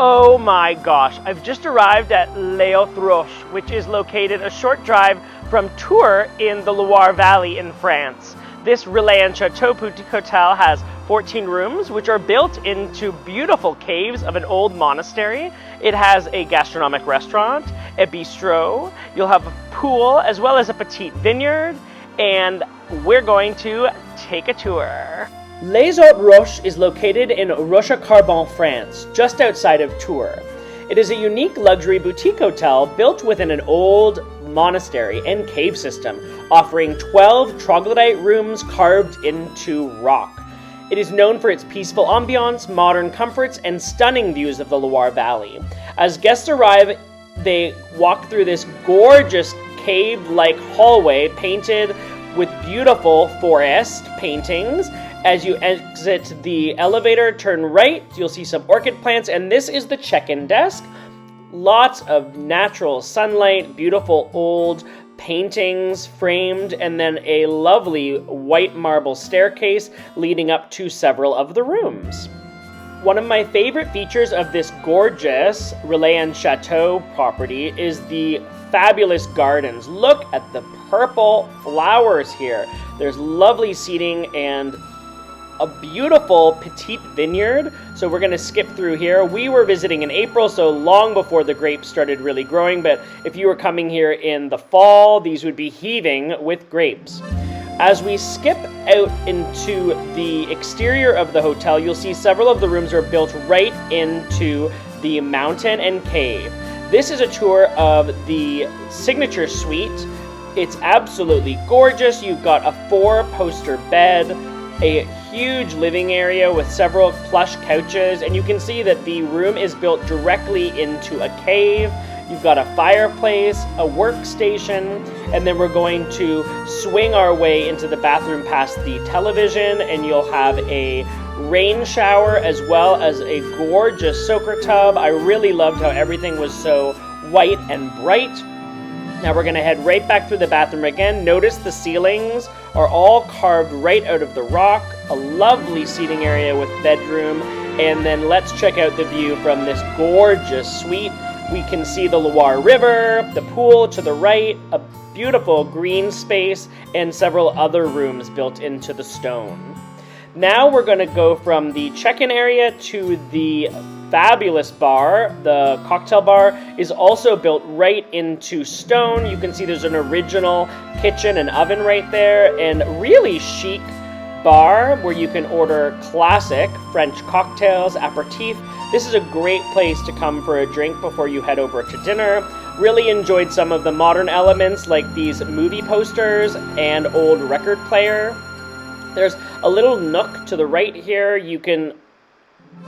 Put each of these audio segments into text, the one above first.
Oh my gosh, I've just arrived at Les Hautes Roches, which is located a short drive from Tours in the Loire Valley in France. This Relais and Chateau boutique hotel has 14 rooms, which are built into beautiful caves of an old monastery. It has a gastronomic restaurant, a bistro, you'll have a pool, as well as a petite vineyard, and we're going to take a tour. Les Hautes Roches is located in Rochecorbon, France, just outside of Tours. It is a unique luxury boutique hotel built within an old monastery and cave system, offering 12 troglodyte rooms carved into rock. It is known for its peaceful ambiance, modern comforts, and stunning views of the Loire Valley. As guests arrive, they walk through this gorgeous cave-like hallway painted with beautiful forest paintings. As you exit the elevator, turn right, you'll see some orchid plants, and this is the check-in desk. Lots of natural sunlight, beautiful old paintings framed, and then a lovely white marble staircase leading up to several of the rooms. One of my favorite features of this gorgeous Relais and Chateau property is the fabulous gardens. Look at the purple flowers here. There's lovely seating and a beautiful petite vineyard. So we're going to skip through here. We were visiting in April, so long before the grapes started really growing, but if you were coming here in the fall, these would be heaving with grapes. As we skip out into the exterior of the hotel, you'll see several of the rooms are built right into the mountain and cave. This is a tour of the signature suite. It's absolutely gorgeous. You've got a 4-poster bed, a huge living area with several plush couches, and you can see that the room is built directly into a cave. You've got a fireplace, a workstation, and then we're going to swing our way into the bathroom past the television, and you'll have a rain shower as well as a gorgeous soaker tub. I really loved how everything was so white and bright. Now we're going to head right back through the bathroom again. Notice the ceilings are all carved right out of the rock. A lovely seating area with bedroom. And then let's check out the view from this gorgeous suite. We can see the Loire River, the pool to the right, a beautiful green space, and several other rooms built into the stone. Now we're going to go from the check-in area to the fabulous bar. The cocktail bar is also built right into stone. You can see there's an original kitchen and oven right there, and really chic bar where you can order classic French cocktails, aperitif. This is a great place to come for a drink before you head over to dinner. Really enjoyed some of the modern elements like these movie posters and old record player. There's a little nook to the right here. You can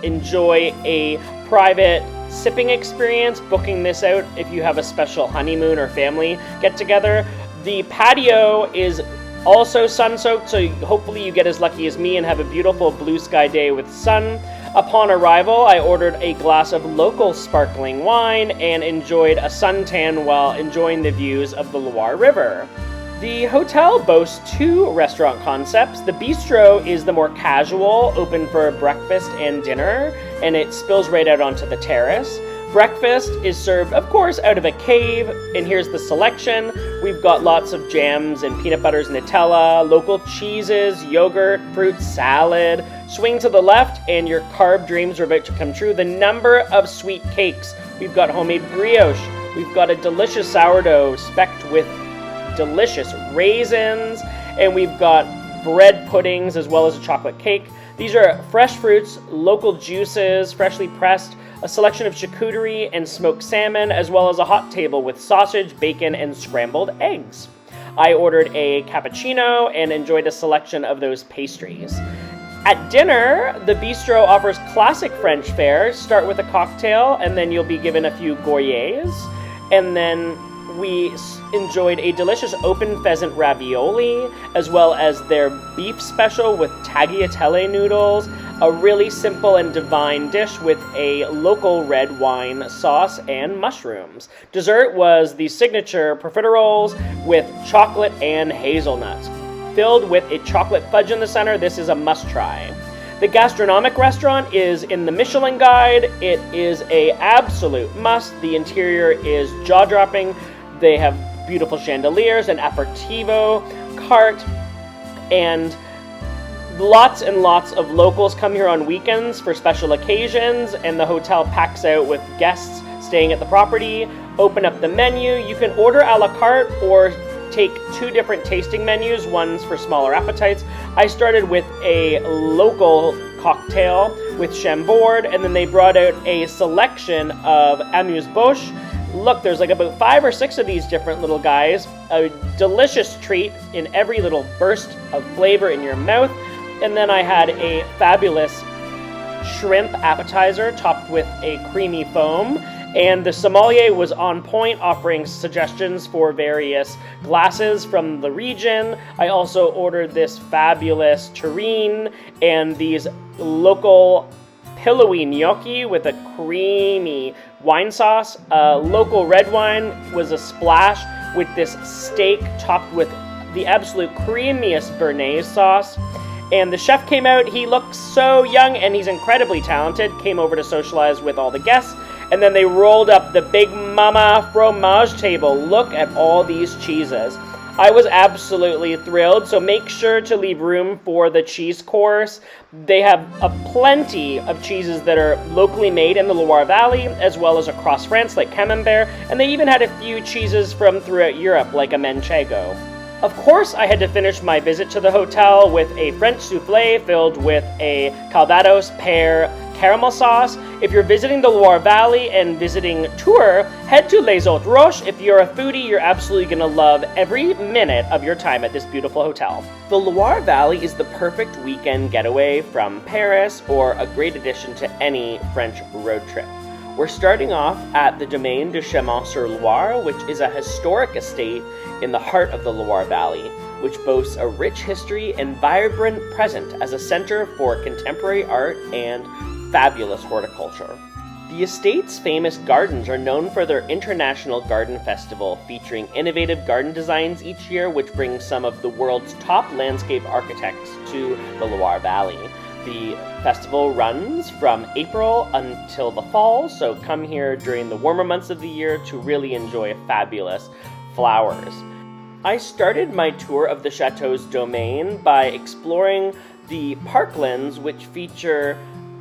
enjoy a private sipping experience, booking this out if you have a special honeymoon or family get-together. The patio is also sun-soaked, so hopefully you get as lucky as me and have a beautiful blue sky day with sun. Upon arrival, I ordered a glass of local sparkling wine and enjoyed a suntan while enjoying the views of the Loire River. The hotel boasts 2 restaurant concepts. The bistro is the more casual, open for breakfast and dinner, and it spills right out onto the terrace. Breakfast is served, of course, out of a cave, and here's the selection. We've got lots of jams and peanut butters, Nutella, local cheeses, yogurt, fruit salad. Swing to the left, and your carb dreams are about to come true. The number of sweet cakes. We've got homemade brioche. We've got a delicious sourdough specked with delicious raisins, and we've got bread puddings as well as a chocolate cake. These are fresh fruits, local juices, freshly pressed, a selection of charcuterie and smoked salmon, as well as a hot table with sausage, bacon, and scrambled eggs. I ordered a cappuccino and enjoyed a selection of those pastries. At dinner, the bistro offers classic French fare. Start with a cocktail, and then you'll be given a few goyets, and then we enjoyed a delicious open pheasant ravioli, as well as their beef special with tagliatelle noodles, a really simple and divine dish with a local red wine sauce and mushrooms. Dessert was the signature profiteroles with chocolate and hazelnuts. Filled with a chocolate fudge in the center, this is a must-try. The gastronomic restaurant is in the Michelin Guide. It is a absolute must. The interior is jaw-dropping. They have beautiful chandeliers, an aperitivo cart, and lots and lots of locals come here on weekends for special occasions, and the hotel packs out with guests staying at the property. Open up the menu. You can order a la carte or take 2 different tasting menus, one's for smaller appetites. I started with a local cocktail with Chambord, and then they brought out a selection of amuse-bouche. Look, there's like about 5 or 6 of these different little guys. A delicious treat in every little burst of flavor in your mouth. And then I had a fabulous shrimp appetizer topped with a creamy foam. And the sommelier was on point, offering suggestions for various glasses from the region. I also ordered this fabulous terrine and these local pillowy gnocchi with a creamy wine sauce. Local red wine was a splash with this steak topped with the absolute creamiest béarnaise sauce. And the chef came out. He looks so young and he's incredibly talented. Came over to socialize with all the guests. And then they rolled up the Big Mama fromage table. Look at all these cheeses. I was absolutely thrilled, so make sure to leave room for the cheese course. They have plenty of cheeses that are locally made in the Loire Valley, as well as across France, like Camembert, and they even had a few cheeses from throughout Europe, like a Manchego. Of course, I had to finish my visit to the hotel with a French soufflé filled with a Calvados pear caramel sauce. If you're visiting the Loire Valley and visiting Tours, head to Les Hautes Roches. If you're a foodie, you're absolutely going to love every minute of your time at this beautiful hotel. The Loire Valley is the perfect weekend getaway from Paris, or a great addition to any French road trip. We're starting off at the Domaine de Chaumont-Sur-Loire, which is a historic estate in the heart of the Loire Valley, which boasts a rich history and vibrant present as a center for contemporary art and fabulous horticulture. The estate's famous gardens are known for their International Garden Festival, featuring innovative garden designs each year, which brings some of the world's top landscape architects to the Loire Valley. The festival runs from April until the fall, so come here during the warmer months of the year to really enjoy fabulous flowers. I started my tour of the chateau's domain by exploring the parklands, which feature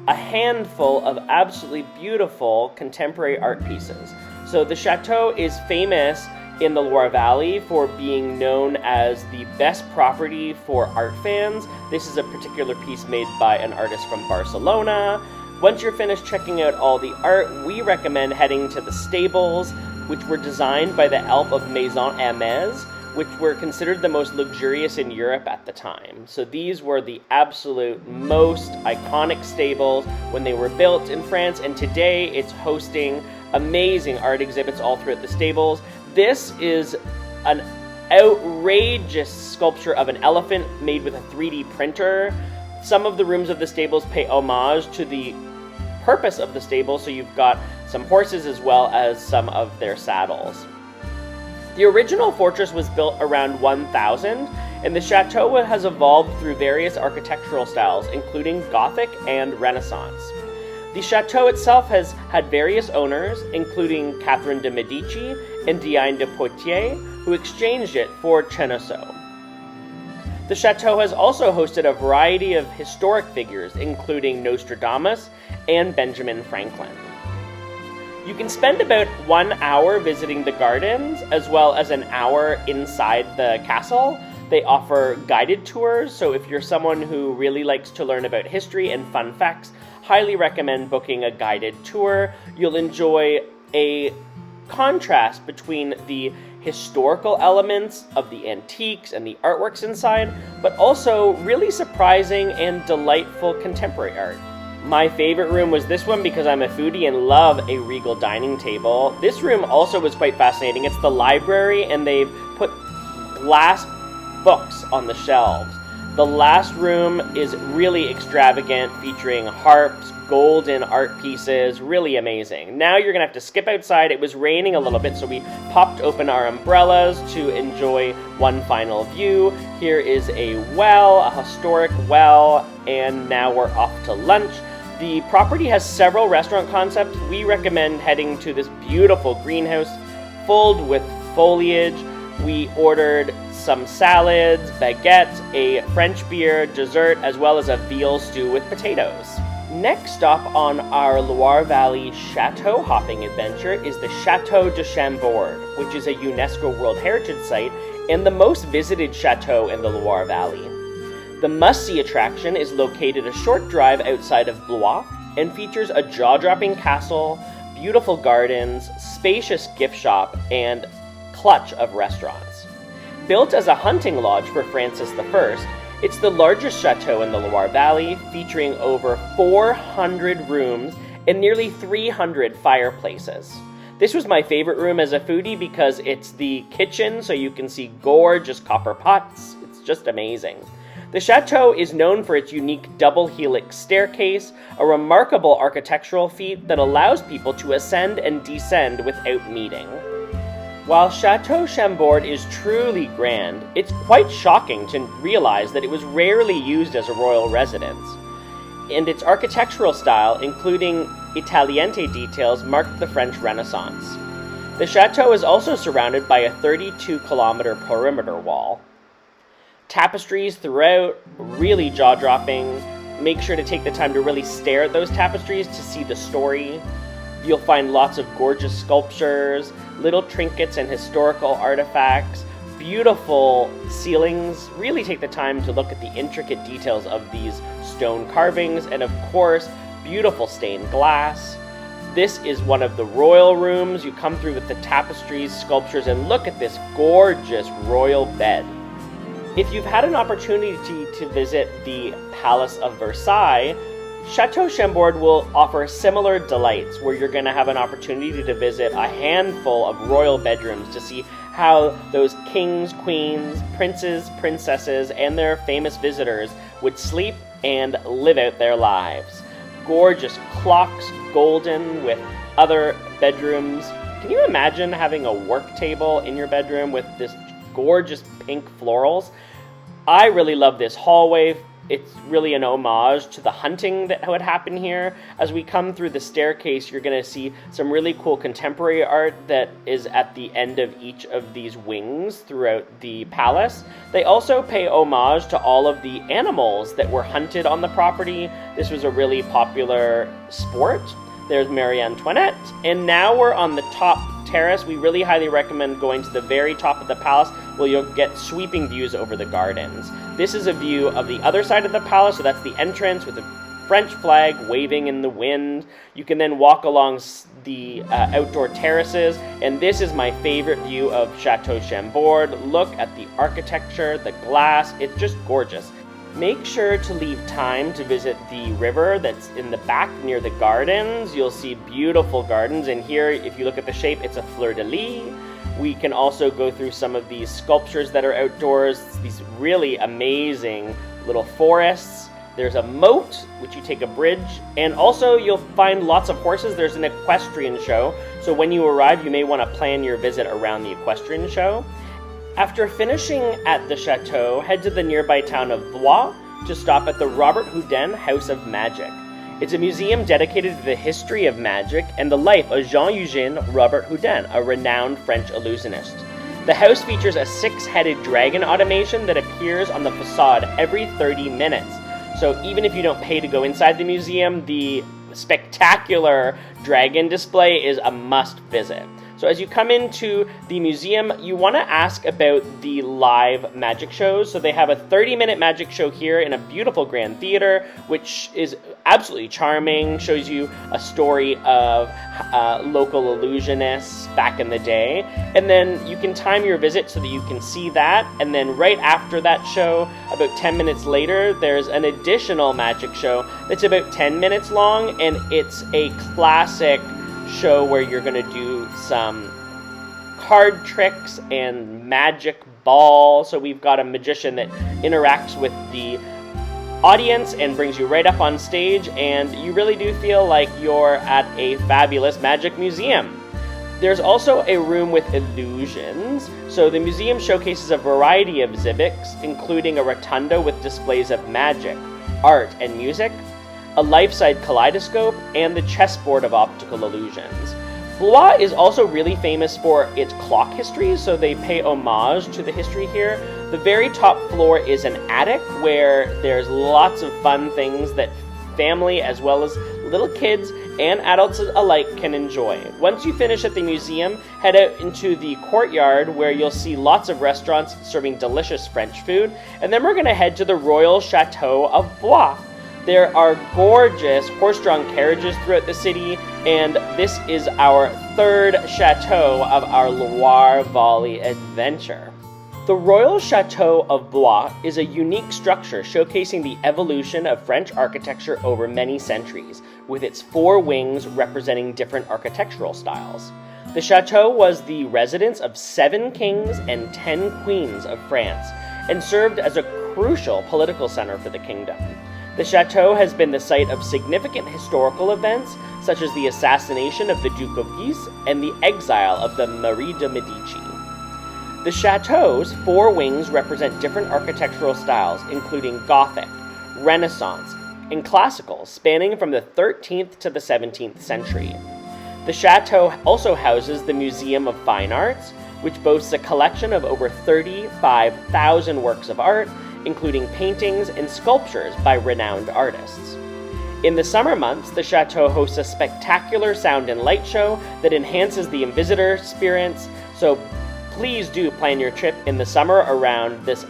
a handful of absolutely beautiful contemporary art pieces. So the chateau is famous in the Loire Valley for being known as the best property for art fans. This is a particular piece made by an artist from Barcelona. Once you're finished checking out all the art, we recommend heading to the stables, which were designed by the Alp of Maison Hermès, which were considered the most luxurious in Europe at the time. So these were the absolute most iconic stables when they were built in France, and today it's hosting amazing art exhibits all throughout the stables. This is an outrageous sculpture of an elephant made with a 3D printer. Some of the rooms of the stables pay homage to the purpose of the stable, so you've got some horses as well as some of their saddles. The original fortress was built around 1000, and the chateau has evolved through various architectural styles, including Gothic and Renaissance. The chateau itself has had various owners, including Catherine de Medici and Diane de Poitiers, who exchanged it for Chenonceau. The chateau has also hosted a variety of historic figures, including Nostradamus and Benjamin Franklin. You can spend about 1 hour visiting the gardens, as well as an hour inside the castle. They offer guided tours, so if you're someone who really likes to learn about history and fun facts, highly recommend booking a guided tour. You'll enjoy a contrast between the historical elements of the antiques and the artworks inside, but also really surprising and delightful contemporary art. My favorite room was this one because I'm a foodie and love a regal dining table. This room also was quite fascinating. It's the library, and they've put glass books on the shelves. The last room is really extravagant, featuring harps, golden art pieces, really amazing. Now you're gonna have to skip outside. It was raining a little bit, so we popped open our umbrellas to enjoy one final view. Here is a well, a historic well, and now we're off to lunch. The property has several restaurant concepts. We recommend heading to this beautiful greenhouse filled with foliage. We ordered some salads, baguettes, a French beer, dessert, as well as a veal stew with potatoes. Next stop on our Loire Valley chateau hopping adventure is the Chateau de Chambord, which is a UNESCO World Heritage Site and the most visited chateau in the Loire Valley. The must-see attraction is located a short drive outside of Blois and features a jaw-dropping castle, beautiful gardens, spacious gift shop, and clutch of restaurants. Built as a hunting lodge for Francis I, it's the largest chateau in the Loire Valley, featuring over 400 rooms and nearly 300 fireplaces. This was my favorite room as a foodie because it's the kitchen, so you can see gorgeous copper pots. It's just amazing. The chateau is known for its unique double helix staircase, a remarkable architectural feat that allows people to ascend and descend without meeting. While Chateau Chambord is truly grand, it's quite shocking to realize that it was rarely used as a royal residence, and its architectural style, including Italiente details, marked the French Renaissance. The chateau is also surrounded by a 32-kilometer perimeter wall. Tapestries throughout, really jaw-dropping. Make sure to take the time to really stare at those tapestries to see the story. You'll find lots of gorgeous sculptures, little trinkets and historical artifacts, beautiful ceilings. Really take the time to look at the intricate details of these stone carvings, and of course, beautiful stained glass. This is one of the royal rooms. You come through with the tapestries, sculptures, and look at this gorgeous royal bed. If you've had an opportunity to visit the Palace of Versailles, Chateau Chambord will offer similar delights, where you're going to have an opportunity to visit a handful of royal bedrooms to see how those kings, queens, princes, princesses, and their famous visitors would sleep and live out their lives. Gorgeous clocks, golden, with other bedrooms. Can you imagine having a work table in your bedroom with this gorgeous pink florals? I really love this hallway. It's really an homage to the hunting that would happen here. As we come through the staircase, you're going to see some really cool contemporary art that is at the end of each of these wings throughout the palace. They also pay homage to all of the animals that were hunted on the property. This was a really popular sport. There's Marie Antoinette. And now we're on the top terrace. We really highly recommend going to the very top of the palace, where you'll get sweeping views over the gardens. This is a view of the other side of the palace, so that's the entrance with the French flag waving in the wind. You can then walk along the outdoor terraces, and this is my favorite view of Chateau Chambord. Look at the architecture, the glass, it's just gorgeous. Make sure to leave time to visit the river that's in the back near the gardens. You'll see beautiful gardens, and here, if you look at the shape, it's a fleur-de-lis. We can also go through some of these sculptures that are outdoors, these really amazing little forests. There's a moat, which you take a bridge, and also you'll find lots of horses. There's an equestrian show, so when you arrive, you may want to plan your visit around the equestrian show. After finishing at the chateau, head to the nearby town of Blois to stop at the Robert-Houdin House of Magic. It's a museum dedicated to the history of magic and the life of Jean-Eugène Robert-Houdin, a renowned French illusionist. The house features a 6-headed dragon automation that appears on the facade every 30 minutes. So even if you don't pay to go inside the museum, the spectacular dragon display is a must visit. So as you come into the museum, you want to ask about the live magic shows. So they have a 30-minute magic show here in a beautiful grand theater, which is absolutely charming, shows you a story of local illusionists back in the day. And then you can time your visit so that you can see that. And then right after that show, about 10 minutes later, there's an additional magic show that's about 10 minutes long, and it's a classic show where you're going to do some card tricks and magic ball. So we've got a magician that interacts with the audience and brings you right up on stage, and you really do feel like you're at a fabulous magic museum. There's also a room with illusions. So the museum showcases a variety of exhibits, including a rotunda with displays of magic, art, and music, a life-size kaleidoscope, and the chessboard of optical illusions. Blois is also really famous for its clock history, so they pay homage to the history here. The very top floor is an attic where there's lots of fun things that family as well as little kids and adults alike can enjoy. Once you finish at the museum, head out into the courtyard where you'll see lots of restaurants serving delicious French food, and then we're going to head to the Royal Chateau of Blois. There are gorgeous horse-drawn carriages throughout the city, and this is our third chateau of our Loire Valley adventure. The Royal Chateau of Blois is a unique structure showcasing the evolution of French architecture over many centuries, with its 4 wings representing different architectural styles. The chateau was the residence of 7 kings and 10 queens of France, and served as a crucial political center for the kingdom. The chateau has been the site of significant historical events, such as the assassination of the Duke of Guise and the exile of the Marie de Medici. The chateau's 4 wings represent different architectural styles, including Gothic, Renaissance, and Classical, spanning from the 13th to the 17th century. The chateau also houses the Museum of Fine Arts, which boasts a collection of over 35,000 works of art, including paintings and sculptures by renowned artists. In the summer months, the chateau hosts a spectacular sound and light show that enhances the visitor experience, so please do plan your trip in the summer around this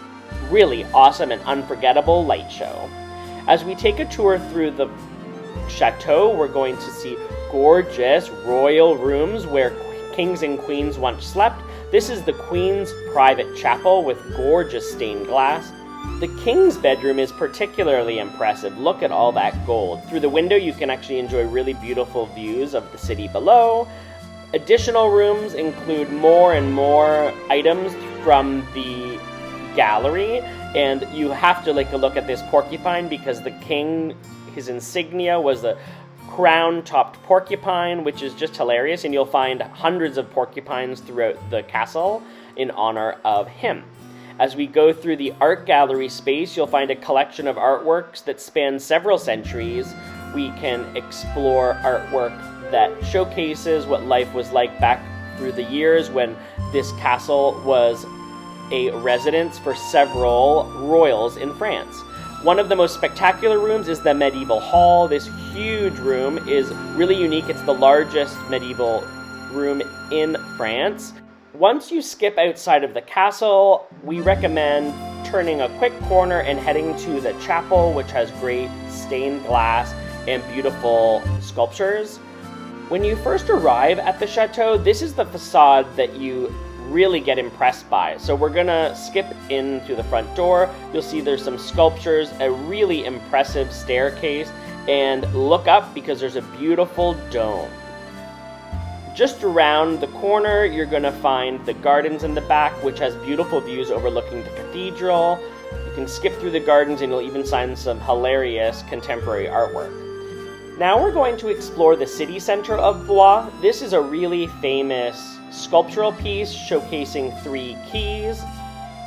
really awesome and unforgettable light show. As we take a tour through the chateau, we're going to see gorgeous royal rooms where kings and queens once slept. This is the Queen's private chapel with gorgeous stained glass. The king's bedroom is particularly impressive. Look at all that gold. Through the window, you can actually enjoy really beautiful views of the city below. Additional rooms include more and more items from the gallery, and you have to take a look at this porcupine because the king, his insignia was the crown-topped porcupine, which is just hilarious, and you'll find hundreds of porcupines throughout the castle in honor of him. As we go through the art gallery space, you'll find a collection of artworks that span several centuries. We can explore artwork that showcases what life was like back through the years when this castle was a residence for several royals in France. One of the most spectacular rooms is the medieval hall. This huge room is really unique. It's the largest medieval room in France. Once you skip outside of the castle, we recommend turning a quick corner and heading to the chapel, which has great stained glass and beautiful sculptures. When you first arrive at the chateau, this is the facade that you really get impressed by. So we're gonna skip in through the front door. You'll see there's some sculptures, a really impressive staircase, and look up because there's a beautiful dome. Just around the corner, you're gonna find the gardens in the back, which has beautiful views overlooking the cathedral. You can skip through the gardens and you'll even find some hilarious contemporary artwork. Now we're going to explore the city center of Blois. This is a really famous sculptural piece showcasing 3 keys.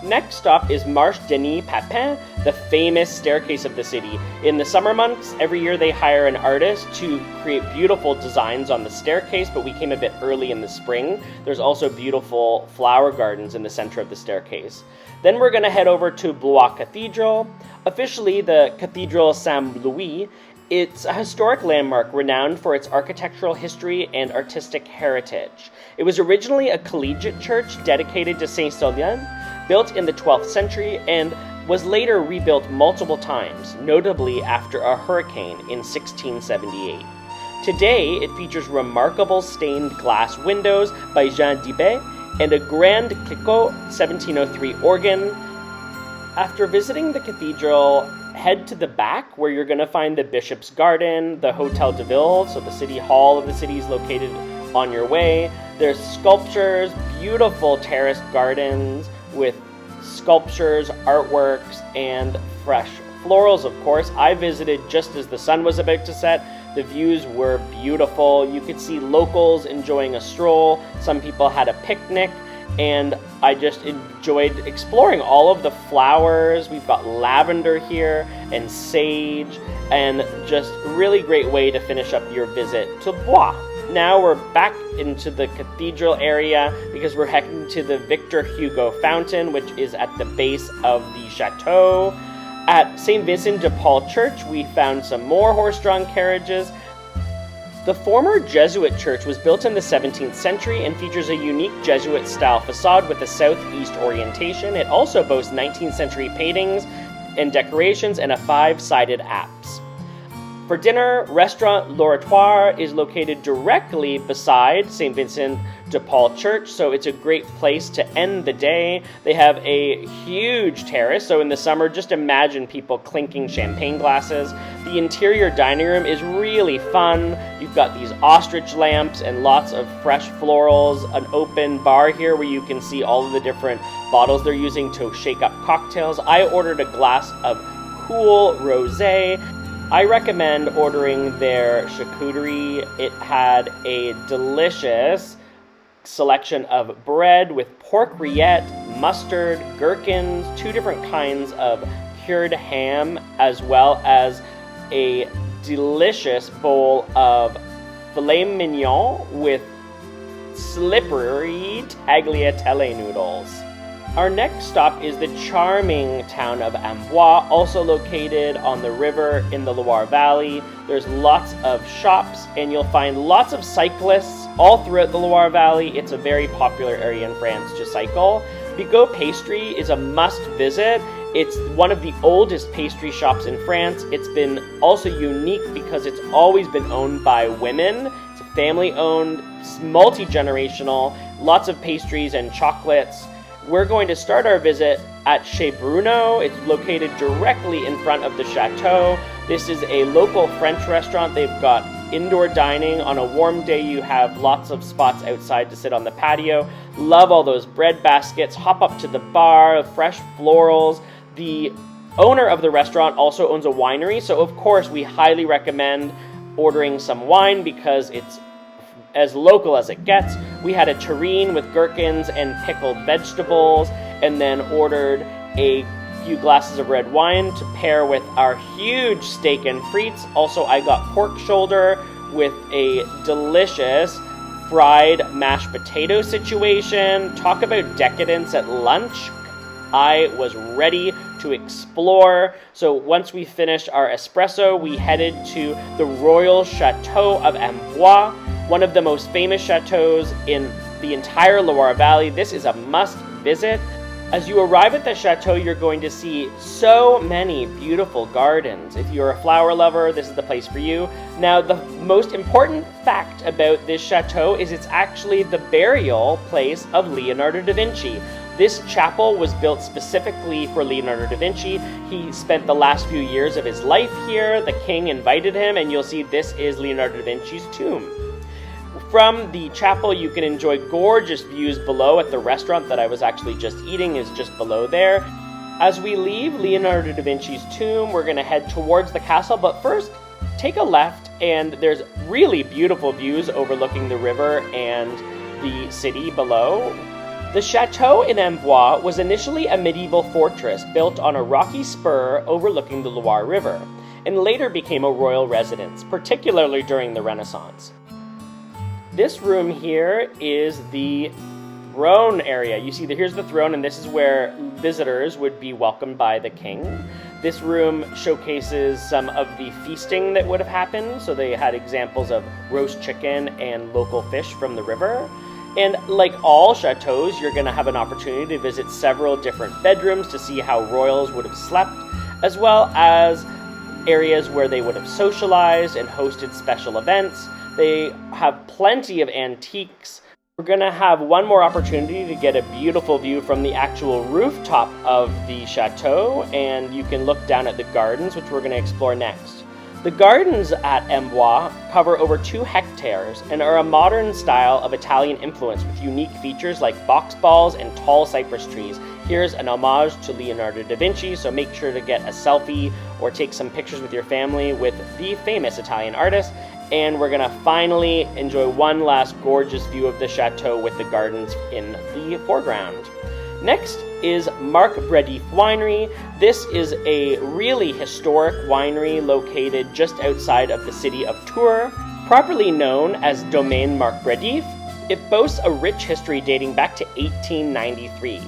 Next stop is Marche Denis Papin, the famous staircase of the city. In the summer months, every year they hire an artist to create beautiful designs on the staircase, but we came a bit early in the spring. There's also beautiful flower gardens in the center of the staircase. Then we're going to head over to Blois Cathedral, officially the Cathedral Saint-Louis. It's a historic landmark renowned for its architectural history and artistic heritage. It was originally a collegiate church dedicated to Saint Solien, built in the 12th century, and was later rebuilt multiple times, notably after a hurricane in 1678. Today, it features remarkable stained glass windows by Jean Dibet and a grand Clicquot 1703 organ. After visiting the cathedral, head to the back where you're going to find the Bishop's Garden, the Hotel de Ville, so the city hall of the city is located on your way. There's sculptures, beautiful terraced gardens with sculptures, artworks, and fresh florals, of course. I visited just as the sun was about to set. The views were beautiful. You could see locals enjoying a stroll. Some people had a picnic, and I just enjoyed exploring all of the flowers. We've got lavender here and sage, and just really great way to finish up your visit to Blois. Now we're back into the cathedral area because we're heading to the Victor Hugo fountain, which is at the base of the chateau. At St. Vincent de Paul Church, we found some more horse-drawn carriages. The former Jesuit church was built in the 17th century and features a unique Jesuit-style facade with a southeast orientation. It also boasts 19th century paintings and decorations and a 5-sided apse. For dinner, Restaurant L'Oratoire is located directly beside St. Vincent de Paul Church, so it's a great place to end the day. They have a huge terrace, so in the summer, just imagine people clinking champagne glasses. The interior dining room is really fun. You've got these ostrich lamps and lots of fresh florals, an open bar here where you can see all of the different bottles they're using to shake up cocktails. I ordered a glass of cool rosé. I recommend ordering their charcuterie. It had a delicious selection of bread with pork rillette, mustard, gherkins, 2 different kinds of cured ham, as well as a delicious bowl of filet mignon with slippery tagliatelle noodles. Our next stop is the charming town of Amboise, also located on the river in the Loire Valley. There's lots of shops, and you'll find lots of cyclists all throughout the Loire Valley. It's a very popular area in France to cycle. Bigot Pastry is a must visit. It's one of the oldest pastry shops in France. It's been also unique because it's always been owned by women. It's family-owned, multi-generational, lots of pastries and chocolates. We're going to start our visit at Chez Bruno. It's located directly in front of the chateau. This is a local French restaurant. They've got indoor dining. On a warm day, you have lots of spots outside to sit on the patio. Love all those bread baskets. Hop up to the bar, fresh florals. The owner of the restaurant also owns a winery, so of course we highly recommend ordering some wine because it's as local as it gets. We had a terrine with gherkins and pickled vegetables, and then ordered a few glasses of red wine to pair with our huge steak and frites. Also, I got pork shoulder with a delicious fried mashed potato situation. Talk about decadence at lunch. I was ready to explore. So once we finished our espresso, we headed to the Royal Chateau of Amboise, one of the most famous chateaus in the entire Loire Valley. This is a must visit. As you arrive at the chateau, you're going to see so many beautiful gardens. If you're a flower lover, this is the place for you. Now, the most important fact about this chateau is it's actually the burial place of Leonardo da Vinci. This chapel was built specifically for Leonardo da Vinci. He spent the last few years of his life here. The king invited him, and you'll see this is Leonardo da Vinci's tomb. From the chapel, you can enjoy gorgeous views below at the restaurant that I was actually just eating is just below there. As we leave Leonardo da Vinci's tomb, we're going to head towards the castle, but first, take a left, and there's really beautiful views overlooking the river and the city below. The chateau in Amboise was initially a medieval fortress built on a rocky spur overlooking the Loire River, and later became a royal residence, particularly during the Renaissance. This room here is the throne area. You see, here's the throne, and this is where visitors would be welcomed by the king. This room showcases some of the feasting that would have happened. So they had examples of roast chicken and local fish from the river. And like all chateaus, you're going to have an opportunity to visit several different bedrooms to see how royals would have slept, as well as areas where they would have socialized and hosted special events. They have plenty of antiques. We're going to have one more opportunity to get a beautiful view from the actual rooftop of the chateau, and you can look down at the gardens, which we're going to explore next. The gardens at Amboise cover over 2 hectares and are a modern style of Italian influence with unique features like box balls and tall cypress trees. Here's an homage to Leonardo da Vinci, so make sure to get a selfie or take some pictures with your family with the famous Italian artist. And we're gonna finally enjoy one last gorgeous view of the chateau with the gardens in the foreground. Next is Marc Bredif Winery. This is a really historic winery located just outside of the city of Tours, properly known as Domaine Marc Bredif. It boasts a rich history dating back to 1893.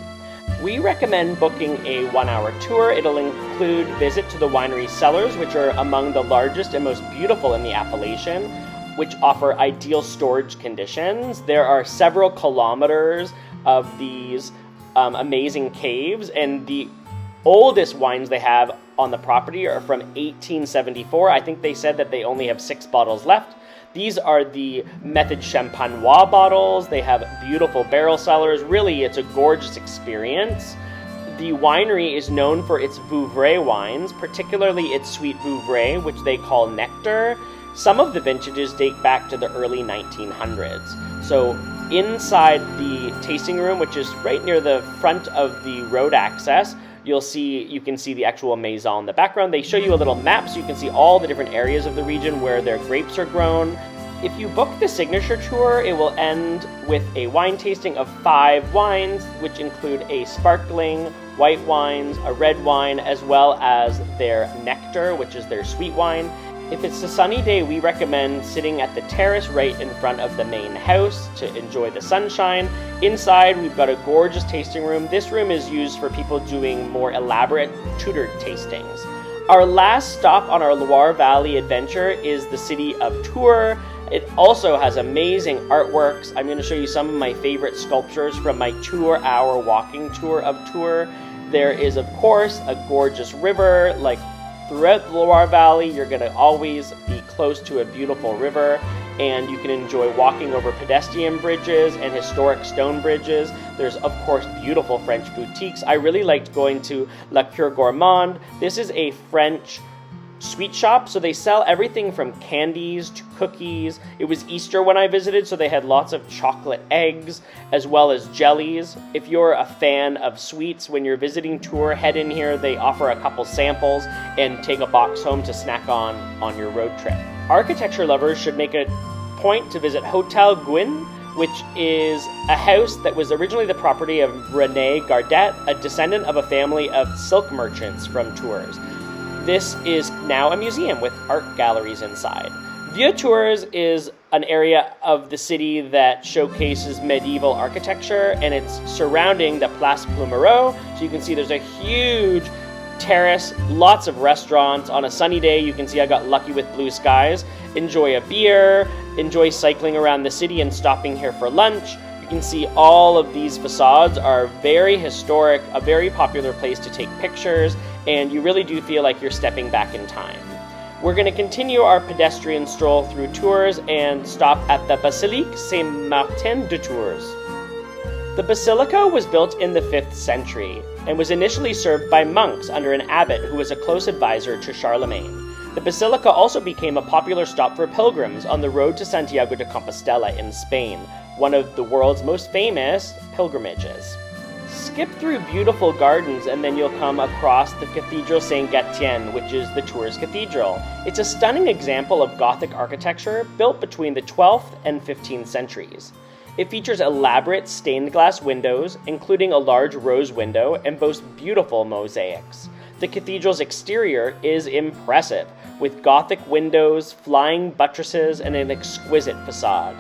We recommend booking a 1-hour tour. It'll include visit to the winery cellars, which are among the largest and most beautiful in the appellation, which offer ideal storage conditions. There are several kilometers of these amazing caves, and the oldest wines they have on the property are from 1874. I think they said that they only have 6 bottles left. These are the Method Champenois bottles. They have beautiful barrel cellars. Really, it's a gorgeous experience. The winery is known for its Vouvray wines, particularly its sweet Vouvray, which they call nectar. Some of the vintages date back to the early 1900s. So inside the tasting room, which is right near the front of the road access, you can see the actual maison in the background. They show you a little map so you can see all the different areas of the region where their grapes are grown. If you book the signature tour, it will end with a wine tasting of 5 wines, which include a sparkling, white wines, a red wine, as well as their nectar, which is their sweet wine. If it's a sunny day, we recommend sitting at the terrace right in front of the main house to enjoy the sunshine. Inside, we've got a gorgeous tasting room. This room is used for people doing more elaborate tutored tastings. Our last stop on our Loire Valley adventure is the city of Tours. It also has amazing artworks. I'm going to show you some of my favorite sculptures from my 2-hour walking tour of Tours. There is, of course, a gorgeous river. Like throughout the Loire Valley, you're going to always be close to a beautiful river, and you can enjoy walking over pedestrian bridges and historic stone bridges. There's, of course, beautiful French boutiques. I really liked going to La Cure Gourmande. This is a French sweet shop, so they sell everything from candies to cookies. It was Easter when I visited, so they had lots of chocolate eggs as well as jellies. If you're a fan of sweets, when you're visiting Tours, head in here. They offer a couple samples and take a box home to snack on your road trip. Architecture lovers should make a point to visit Hotel Guin, which is a house that was originally the property of René Gardet, a descendant of a family of silk merchants from Tours. This is now a museum with art galleries inside. Vieux Tours is an area of the city that showcases medieval architecture, and it's surrounding the Place Plumereau. So you can see there's a huge terrace, lots of restaurants. On a sunny day, you can see I got lucky with blue skies. Enjoy a beer, enjoy cycling around the city and stopping here for lunch. You can see all of these facades are very historic, a very popular place to take pictures, and you really do feel like you're stepping back in time. We're going to continue our pedestrian stroll through Tours and stop at the Basilique Saint-Martin de Tours. The basilica was built in the 5th century and was initially served by monks under an abbot who was a close advisor to Charlemagne. The basilica also became a popular stop for pilgrims on the road to Santiago de Compostela in Spain, one of the world's most famous pilgrimages. Skip through beautiful gardens and then you'll come across the Cathedral Saint-Gatien, which is the Tours Cathedral. It's a stunning example of Gothic architecture built between the 12th and 15th centuries. It features elaborate stained glass windows, including a large rose window, and boasts beautiful mosaics. The cathedral's exterior is impressive, with Gothic windows, flying buttresses, and an exquisite facade.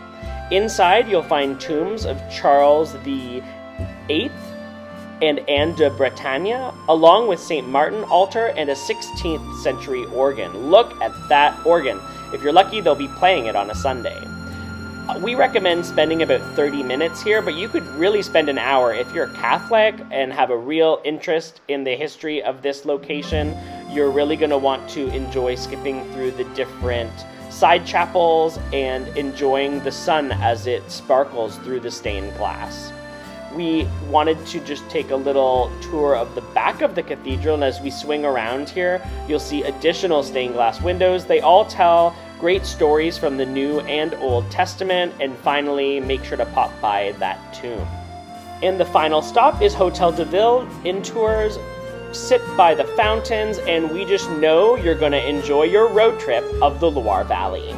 Inside, you'll find tombs of Charles VIII and Anne de Bretagne, along with St. Martin altar and a 16th century organ. Look at that organ. If you're lucky, they'll be playing it on a Sunday. We recommend spending about 30 minutes here, but you could really spend an hour if you're Catholic and have a real interest in the history of this location. You're really going to want to enjoy skipping through the different side chapels and enjoying the sun as it sparkles through the stained glass. We wanted to just take a little tour of the back of the cathedral, and as we swing around here, you'll see additional stained glass windows. They all tell great stories from the New and Old Testament, and finally, make sure to pop by that tomb. And the final stop is Hotel de Ville. In tours, sit by the fountains, and we just know you're going to enjoy your road trip of the Loire Valley.